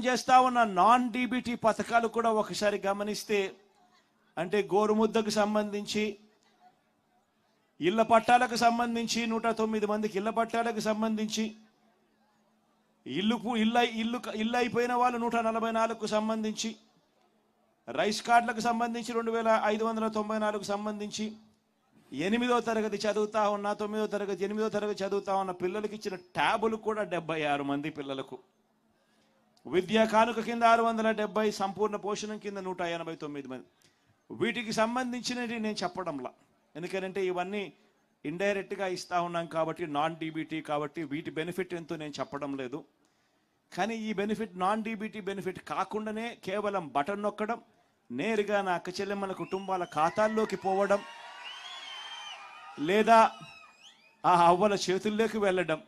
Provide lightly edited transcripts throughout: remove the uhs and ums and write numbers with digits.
చేస్తా ఉన్న non DBT పథకాలు కూడా ఒకసారి గమనిస్తే, అంటే గోరుముద్దకు సంబంధించి, ఇళ్ల పట్టాలకు సంబంధించి 109 మందికి ఇళ్ల పట్టాలకు సంబంధించి, ఇల్లు అయిపోయిన వాళ్ళు 144కు సంబంధించి, రైస్ కార్డులకు సంబంధించి 2594కు సంబంధించి, 8వ తరగతి చదువుతా ఉన్న 9వ తరగతి 8వ తరగతి చదువుతా ఉన్న పిల్లలకి ఇచ్చిన ట్యాబులు కూడా 76 మంది పిల్లలకు, విద్యా కానుక కింద 670, సంపూర్ణ పోషణం కింద 189 మంది. వీటికి సంబంధించినవి నేను చెప్పడంలా, ఎందుకంటే ఇవన్నీ ఇండైరెక్ట్గా ఇస్తా ఉన్నాం కాబట్టి, నాన్ డీబీటీ కాబట్టి వీటి బెనిఫిట్ ఎంతో నేను చెప్పడం లేదు. కానీ ఈ బెనిఫిట్ నాన్ డీబీటీ బెనిఫిట్ కాకుండానే కేవలం బటన్ నొక్కడం, నేరుగా నా అక్క చెల్లెమ్మల కుటుంబాల ఖాతాల్లోకి పోవడం, లేదా ఆ అవ్వల చేతుల్లోకి వెళ్ళడం,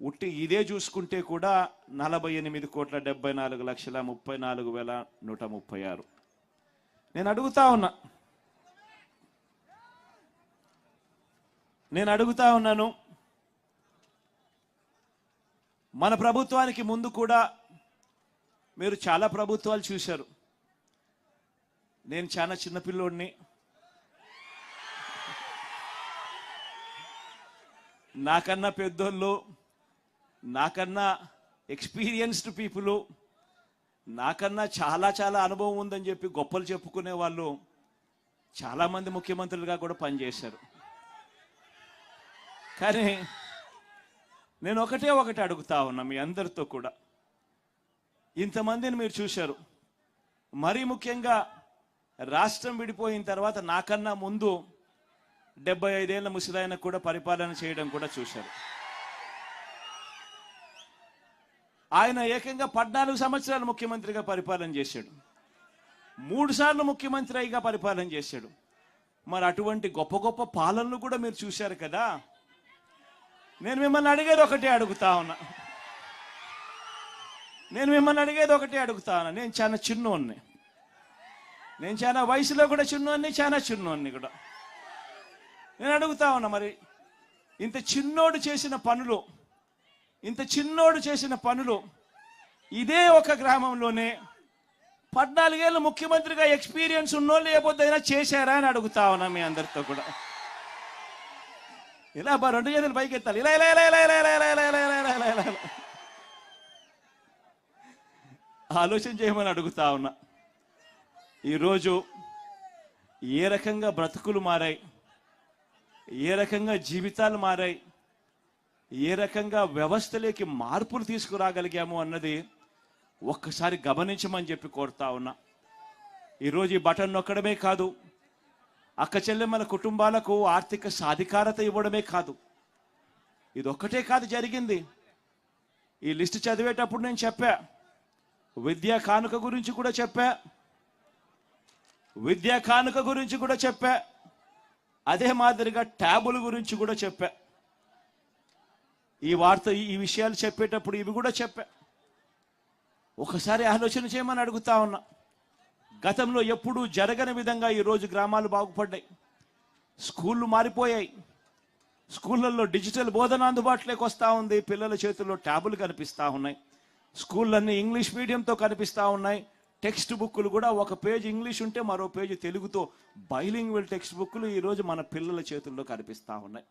ఉట్టి ఇదే చూసుకుంటే కూడా 48,74,34,136. నేను అడుగుతా ఉన్నాను, మన ప్రభుత్వానికి ముందు కూడా మీరు చాలా ప్రభుత్వాలు చూశారు. నేను చాలా చిన్నపిల్లోడిని, నాకన్నా పెద్దోళ్ళు, నాకన్నా ఎక్స్పీరియన్స్డ్ పీపుల్, నాకన్నా చాలా చాలా అనుభవం ఉందని చెప్పి గొప్పలు చెప్పుకునే వాళ్ళు చాలామంది ముఖ్యమంత్రులుగా కూడా పనిచేశారు. కానీ నేను ఒకటి అడుగుతా ఉన్నా మీ అందరితో కూడా, ఇంతమందిని మీరు చూశారు, మరీ ముఖ్యంగా రాష్ట్రం విడిపోయిన తర్వాత నాకన్నా ముందు 75 ఏళ్ల ముసలాయన కూడా పరిపాలన చేయడం కూడా చూశారు. ఆయన ఏకంగా 14 సంవత్సరాలు ముఖ్యమంత్రిగా పరిపాలన చేశాడు, 3 సార్లు ముఖ్యమంత్రిగా పరిపాలన చేశాడు. మరి అటువంటి గొప్ప గొప్ప పాలనలు కూడా మీరు చూశారు కదా. నేను మిమ్మల్ని అడిగేది ఒకటే అడుగుతా ఉన్నా, నేను చాలా చిన్నోన్ని, నేను చాలా వయసులో కూడా చిన్నోన్ని, చాలా చిన్నోన్ని కూడా. నేను అడుగుతా ఉన్నా, మరి ఇంత చిన్నోడు చేసిన పనులు ఇదే ఒక గ్రామంలోనే 14 ఏళ్ళు ముఖ్యమంత్రిగా ఎక్స్పీరియన్స్ ఉన్నోళ్ళు ఏ పొద్దుైనా చేశారా అని అడుగుతా ఉన్నా మీ అందరితో కూడా. ఇలా 2 చేతులు పైకి ఎత్తాలి, ఇలా ఇలా ఇలా ఇలా ఇలా ఇలా ఇలా ఇలా ఇలా ఇలా ఇలా ఆలోచన చేయమని అడుగుతా ఉన్నా. ఈరోజు ఏ రకంగా బ్రతుకులు మారాయి, ఏ రకంగా జీవితాలు మారాయి, ఏ రకంగా వ్యవస్థలోకి మార్పులు తీసుకురాగలిగాము అన్నది ఒక్కసారి గమనించమని చెప్పి కోరుతా ఉన్నా. ఈరోజు ఈ బటన్ నొక్కడమే కాదు, అక్క చెల్లెమ్మల కుటుంబాలకు ఆర్థిక సాధికారత ఇవ్వడమే కాదు, ఇదొక్కటే కాదు జరిగింది. ఈ లిస్టు చదివేటప్పుడు నేను చెప్పా, విద్యా కానుక గురించి కూడా చెప్పా, అదే మాదిరిగా ట్యాబుల గురించి కూడా చెప్పా. ఈ విషయాలు చెప్పేటప్పుడు ఇవి కూడా చెప్పా. ఒకసారి ఆలోచన చేయమని అడుగుతా ఉన్నా. గతంలో ఎప్పుడూ జరగని విధంగా ఈరోజు గ్రామాలు బాగుపడ్డాయి, స్కూళ్ళు మారిపోయాయి, స్కూళ్ళల్లో డిజిటల్ బోధన అందుబాటులోకి వస్తూ ఉంది, పిల్లల చేతుల్లో ట్యాబులు కనిపిస్తూ ఉన్నాయి, స్కూళ్ళన్నీ ఇంగ్లీష్ మీడియంతో కనిపిస్తూ ఉన్నాయి, టెక్స్ట్ బుక్కులు కూడా ఒక పేజ్ ఇంగ్లీష్ ఉంటే మరో పేజ్ తెలుగుతో బైలింగ్వల్ టెక్స్ట్ బుక్కులు ఈరోజు మన పిల్లల చేతుల్లో కనిపిస్తూ ఉన్నాయి.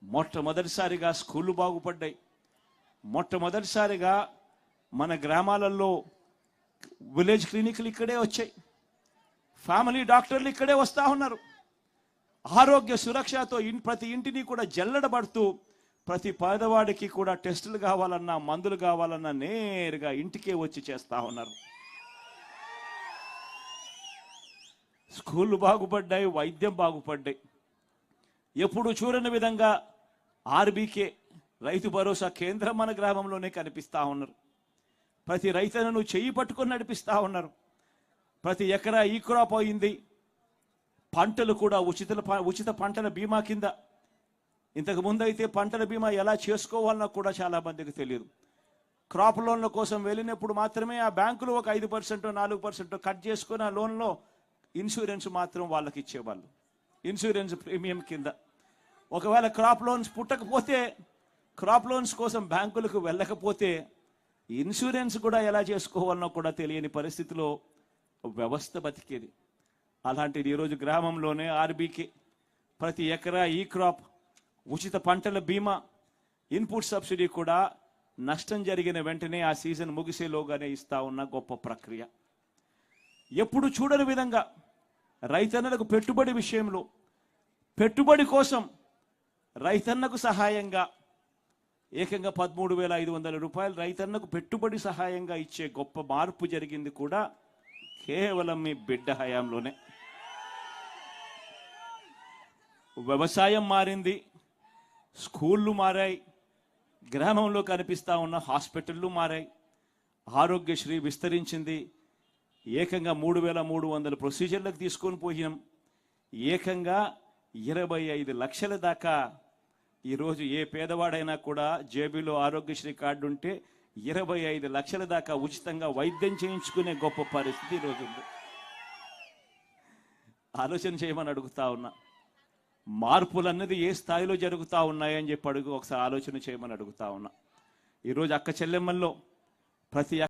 మొట్టమొదటిసారిగా స్కూళ్ళు బాగుపడ్డాయి, మొట్టమొదటిసారిగా మన గ్రామాలలో విలేజ్ క్లినిక్లు ఇక్కడే వచ్చాయి, ఫ్యామిలీ డాక్టర్లు ఇక్కడే వస్తూ ఉన్నారు. ఆరోగ్య సురక్షతో ప్రతి ఇంటిని కూడా జల్లెడబడుతూ ప్రతి పేదవాడికి కూడా టెస్టులు కావాలన్నా, మందులు కావాలన్నా నేరుగా ఇంటికే వచ్చి చేస్తూ ఉన్నారు. స్కూళ్ళు బాగుపడ్డాయి, వైద్యం బాగుపడ్డాయి. ఎప్పుడు చూడని విధంగా ఆర్బీకే రైతు భరోసా కేంద్రం మన గ్రామంలోనే కనిపిస్తూ ఉన్నారు. ప్రతి రైతులను చెయ్యి పట్టుకొని నడిపిస్తూ ఉన్నారు. ప్రతి ఎకరా ఈ క్రాప్ అయింది. పంటలు కూడా ఉచిత పంటల బీమా కింద. ఇంతకు ముందు అయితే పంటల బీమా ఎలా చేసుకోవాలన్నా కూడా చాలా మందికి తెలియదు. క్రాప్ లోన్ల కోసం వెళ్ళినప్పుడు మాత్రమే ఆ బ్యాంకులు ఒక 5% 4% కట్ చేసుకొని ఆ లోన్లో ఇన్సూరెన్స్ మాత్రం వాళ్ళకి ఇచ్చేవాళ్ళు, ఇన్సూరెన్స్ ప్రీమియం కింద. ఒకవేళ క్రాప్ లోన్స్ పుట్టకపోతే, క్రాప్ లోన్స్ కోసం బ్యాంకులకు వెళ్ళకపోతే ఇన్సూరెన్స్ కూడా ఎలా చేసుకోవాలనో కూడా తెలియని పరిస్థితిలో వ్యవస్థ బతికేది. అలాంటిది ఈరోజు గ్రామంలోనే ఆర్బీకే ప్రతి ఎకరా ఈ క్రాప్, ఉచిత పంటల బీమా, ఇన్పుట్ సబ్సిడీ కూడా నష్టం జరిగిన వెంటనే ఆ సీజన్ ముగిసేలోగానే ఇస్తా ఉన్న గొప్ప ప్రక్రియ. ఎప్పుడు చూడని విధంగా రైతన్నలకు పెట్టుబడి విషయంలో, పెట్టుబడి కోసం రైతన్నకు సహాయంగా ఏకంగా 13,500 రూపాయలు రైతన్నకు పెట్టుబడి సహాయంగా ఇచ్చే గొప్ప మార్పు జరిగింది కూడా కేవలం మీ బిడ్డ హయాంలోనే. వ్యవసాయం మారింది, స్కూళ్ళు మారాయి, గ్రామంలో కనిపిస్తా ఉన్న హాస్పిటళ్ళు మారాయి, ఆరోగ్యశ్రీ విస్తరించింది, ఏకంగా 3,300 ప్రొసీజర్లకు తీసుకొని పోయినాం. ఏకంగా 25 లక్షల దాకా ఈరోజు ఏ పేదవాడైనా కూడా జేబీలో ఆరోగ్యశ్రీ కార్డు ఉంటే 25 లక్షల దాకా ఉచితంగా వైద్యం చేయించుకునే గొప్ప పరిస్థితి ఈరోజు ఉంది. ఆలోచన చేయమని అడుగుతా ఉన్నా. మార్పులన్నది ఏ స్థాయిలో జరుగుతూ ఉన్నాయని చెప్పి ఒకసారి ఆలోచన చేయమని అడుగుతా ఉన్నా. ఈరోజు అక్క చెల్లెమ్మల్లో ప్రతి